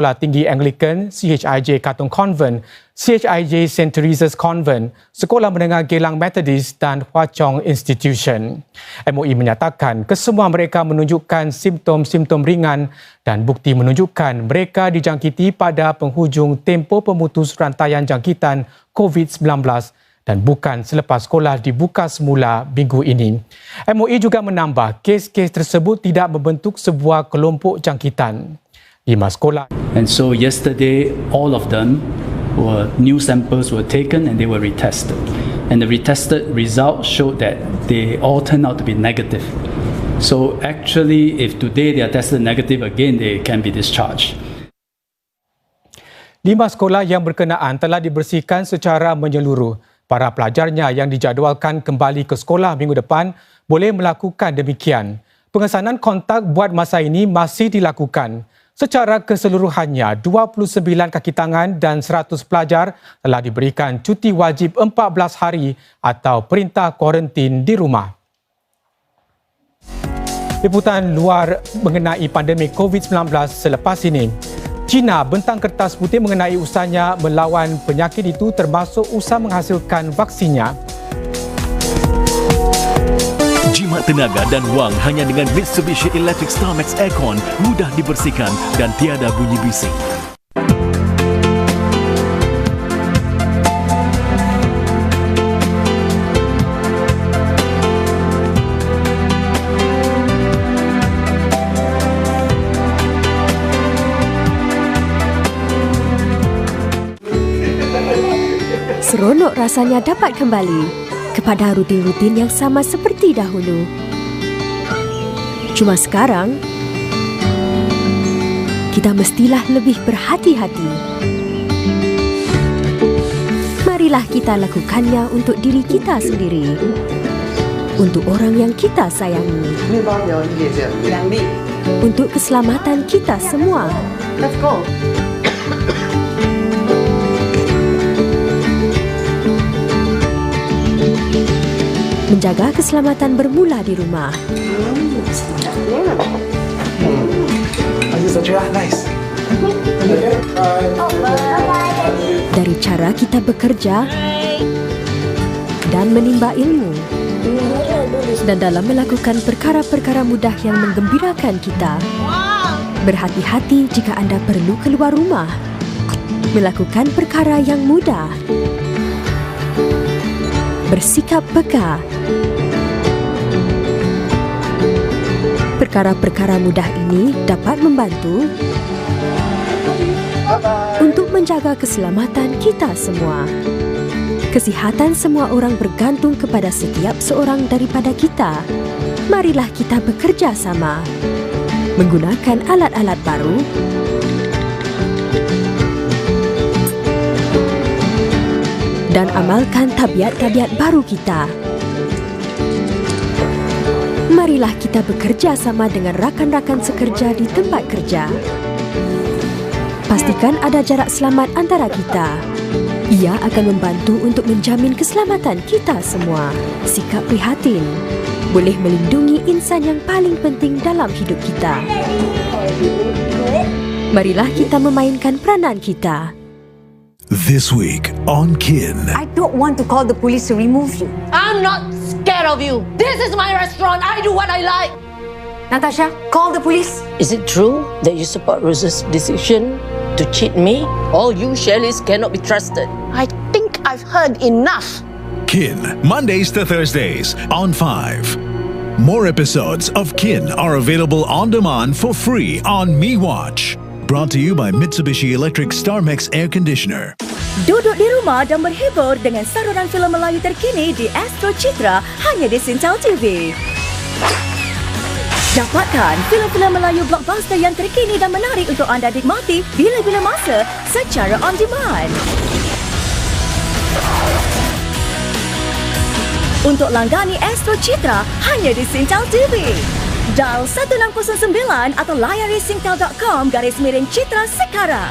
Sekolah Tinggi Anglican CHIJ Katong Convent, CHIJ St. Teresa's Convent, Sekolah Menengah Geylang Methodist dan Hwa Chong Institution. MOE menyatakan kesemua mereka menunjukkan simptom-simptom ringan dan bukti menunjukkan mereka dijangkiti pada penghujung tempoh pemutus rantaian jangkitan COVID-19 dan bukan selepas sekolah dibuka semula minggu ini. MOE juga menambah kes-kes tersebut tidak membentuk sebuah kelompok jangkitan. 5 sekolah. And so yesterday, all of them new samples were taken and they were retested. And the retested results showed that they all turned out to be negative. So actually, if today they are tested negative again, they can be discharged. 5 sekolah yang berkenaan telah dibersihkan secara menyeluruh. Para pelajarnya yang dijadualkan kembali ke sekolah minggu depan boleh melakukan demikian. Pengesanan kontak buat masa ini masih dilakukan. Secara keseluruhannya, 29 kaki tangan dan 100 pelajar telah diberikan cuti wajib 14 hari atau perintah kuarantin di rumah. Liputan luar mengenai pandemik COVID-19 selepas ini. China bentang kertas putih mengenai usahanya melawan penyakit itu termasuk usaha menghasilkan vaksinnya. Jimat tenaga dan wang hanya dengan Mitsubishi Electric Starmax Aircon mudah dibersihkan dan tiada bunyi bising. Seronok rasanya dapat kembali kepada rutin-rutin yang sama seperti dahulu. Cuma sekarang, kita mestilah lebih berhati-hati. Marilah kita lakukannya untuk diri kita sendiri, untuk orang yang kita sayangi, untuk keselamatan kita semua. Let's go. Menjaga keselamatan bermula di rumah. Dari cara kita bekerja dan menimba ilmu, dan dalam melakukan perkara-perkara mudah yang menggembirakan kita. Berhati-hati jika anda perlu keluar rumah. Melakukan perkara yang mudah. Bersikap peka. Perkara-perkara mudah ini dapat membantu untuk menjaga keselamatan kita semua. Kesihatan semua orang bergantung kepada setiap seorang daripada kita. Marilah kita bekerja sama, menggunakan alat-alat baru, dan amalkan tabiat-tabiat baru kita. Marilah kita bekerja sama dengan rakan-rakan sekerja di tempat kerja. Pastikan ada jarak selamat antara kita. Ia akan membantu untuk menjamin keselamatan kita semua. Sikap prihatin boleh melindungi insan yang paling penting dalam hidup kita. Marilah kita memainkan peranan kita. This week on Kin. I don't want to call the police to remove you. I'm not scared of you. This is my restaurant. I do what I like. Natasha, call the police. Is it true that you support Rose's decision to cheat me? All you Shelleys cannot be trusted. I think I've heard enough. Kin, Mondays to Thursdays on 5. More episodes of Kin are available on demand for free on MeWatch. Brought to you by Mitsubishi Electric Starmax Air Conditioner. Duduk di rumah dan berhibur dengan saluran filem Melayu terkini di Astro Citra hanya di Sintel TV. Dapatkan filem-filem Melayu blockbuster yang terkini dan menarik untuk anda nikmati bila-bila masa secara on demand. Untuk langgani Astro Citra hanya di Sintel TV. Dial 1609 atau layari singtel.com/Citra sekarang.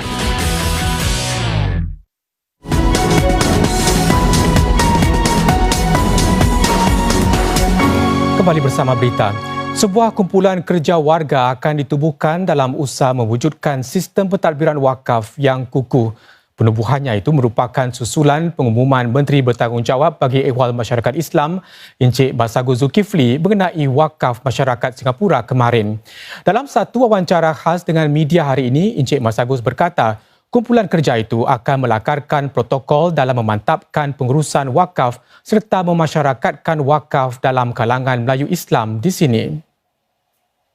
Kembali bersama berita. Sebuah kumpulan kerja warga akan ditubuhkan dalam usaha mewujudkan sistem pentadbiran wakaf yang kukuh. Penubuhannya itu merupakan susulan pengumuman Menteri Bertanggungjawab bagi Ehwal Masyarakat Islam Encik Masagos Zulkifli mengenai wakaf masyarakat Singapura kemarin. Dalam satu wawancara khas dengan media hari ini, Encik Masagos berkata, kumpulan kerja itu akan melakarkan protokol dalam memantapkan pengurusan wakaf serta memasyarakatkan wakaf dalam kalangan Melayu Islam di sini.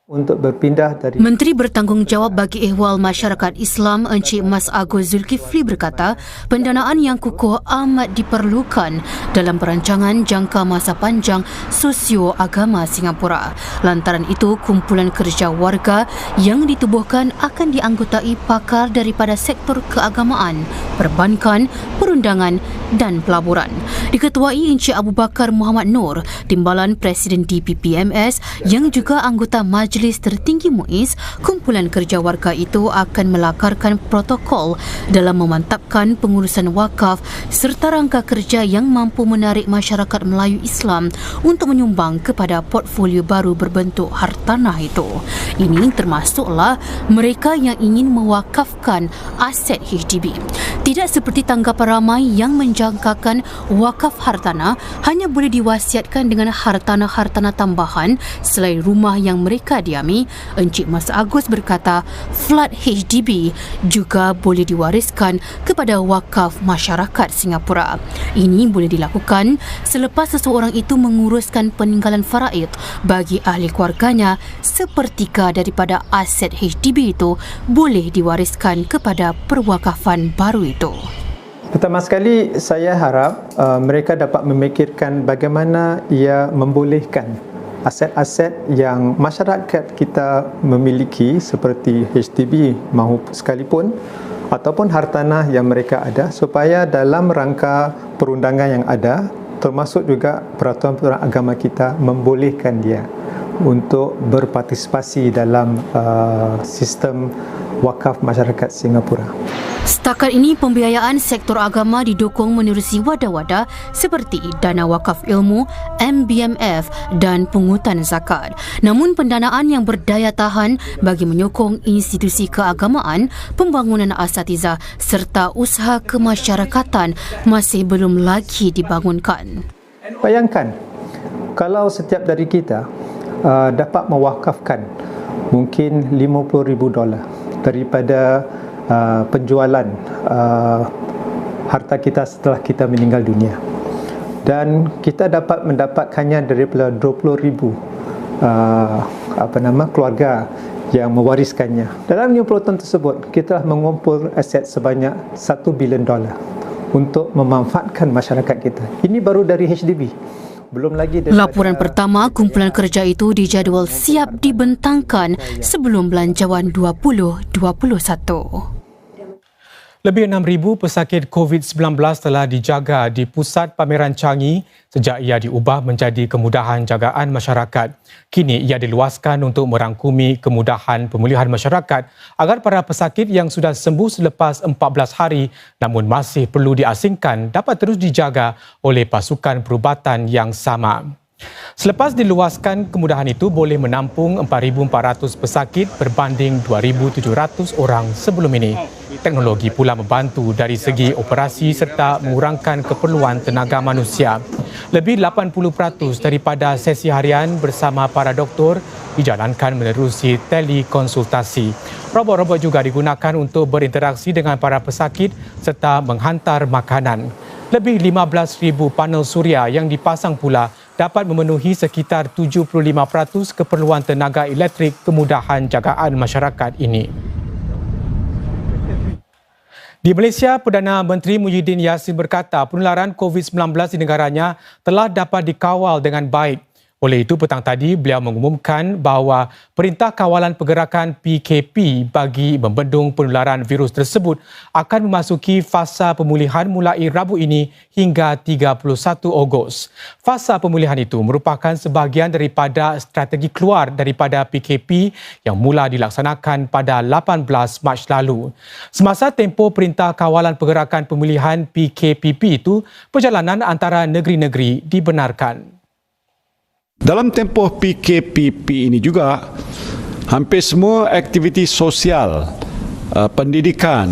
Untuk berpindah dari Menteri Bertanggungjawab bagi Ehwal Masyarakat Islam Encik Masagos Zulkifli berkata pendanaan yang kukuh amat diperlukan dalam perancangan jangka masa panjang sosio-agama Singapura. Lantaran itu, kumpulan kerja warga yang ditubuhkan akan dianggotai pakar daripada sektor keagamaan, perbankan, perundangan dan pelaburan. Diketuai Encik Abu Bakar Muhammad Noor, Timbalan Presiden DPPMS yang juga anggota Majlis Tertinggi MUIS, kumpulan kerja warga itu akan melakarkan protokol dalam memantapkan pengurusan wakaf serta rangka kerja yang mampu menarik masyarakat Melayu Islam untuk menyumbang kepada portfolio baru berbentuk hartanah itu. Ini termasuklah mereka yang ingin mewakafkan aset HDB. Tidak seperti tanggapan ramai yang menjangkakan wakaf hartanah hanya boleh diwasiatkan dengan hartanah-hartanah tambahan selain rumah yang mereka diami. Encik Masagos berkata flat HDB juga boleh diwariskan kepada wakaf masyarakat Singapura. Ini boleh dilakukan selepas seseorang itu menguruskan peninggalan faraid bagi ahli keluarganya. Sepertika daripada aset HDB itu boleh diwariskan kepada perwakafan baru itu. Pertama sekali, saya harap mereka dapat memikirkan bagaimana ia membolehkan aset-aset yang masyarakat kita memiliki seperti HDB mahu sekalipun ataupun hartanah yang mereka ada, supaya dalam rangka perundangan yang ada, termasuk juga peraturan-peraturan agama kita, membolehkan dia untuk berpartisipasi dalam sistem wakaf masyarakat Singapura. Setakat ini, pembiayaan sektor agama didukung menerusi wadah-wadah seperti Dana Wakaf Ilmu, MBMF dan pungutan zakat. Namun pendanaan yang berdaya tahan bagi menyokong institusi keagamaan, pembangunan asatizah serta usaha kemasyarakatan masih belum lagi dibangunkan. Bayangkan, kalau setiap dari kita dapat mewakafkan mungkin $50,000 daripada penjualan harta kita setelah kita meninggal dunia, dan kita dapat mendapatkannya daripada 20,000 keluarga yang mewariskannya. Dalam 50 tahun tersebut, kita telah mengumpul aset sebanyak $1 bilion untuk memanfaatkan masyarakat kita. Ini baru dari HDB. Laporan pertama kumpulan kerja itu dijadual siap dibentangkan sebelum Belanjawan 2021. Lebih 6,000 pesakit COVID-19 telah dijaga di Pusat Pameran Changi sejak ia diubah menjadi kemudahan jagaan masyarakat. Kini ia diluaskan untuk merangkumi kemudahan pemulihan masyarakat agar para pesakit yang sudah sembuh selepas 14 hari namun masih perlu diasingkan dapat terus dijaga oleh pasukan perubatan yang sama. Selepas diluaskan, kemudahan itu boleh menampung 4,400 pesakit berbanding 2,700 orang sebelum ini. Teknologi pula membantu dari segi operasi serta mengurangkan keperluan tenaga manusia. Lebih 80% daripada sesi harian bersama para doktor dijalankan menerusi telekonsultasi. Robot-robot juga digunakan untuk berinteraksi dengan para pesakit serta menghantar makanan. Lebih 15,000 panel suria yang dipasang pula dapat memenuhi sekitar 75% keperluan tenaga elektrik kemudahan jagaan masyarakat ini. Di Malaysia, Perdana Menteri Muhyiddin Yassin berkata penularan COVID-19 di negaranya telah dapat dikawal dengan baik. Oleh itu, petang tadi beliau mengumumkan bahawa Perintah Kawalan Pergerakan PKP bagi membendung penularan virus tersebut akan memasuki fasa pemulihan mulai Rabu ini hingga 31 Ogos. Fasa pemulihan itu merupakan sebahagian daripada strategi keluar daripada PKP yang mula dilaksanakan pada 18 Mac lalu. Semasa tempoh Perintah Kawalan Pergerakan Pemulihan PKPP itu, perjalanan antara negeri-negeri dibenarkan. Dalam tempoh PKPP ini juga, hampir semua aktiviti sosial, pendidikan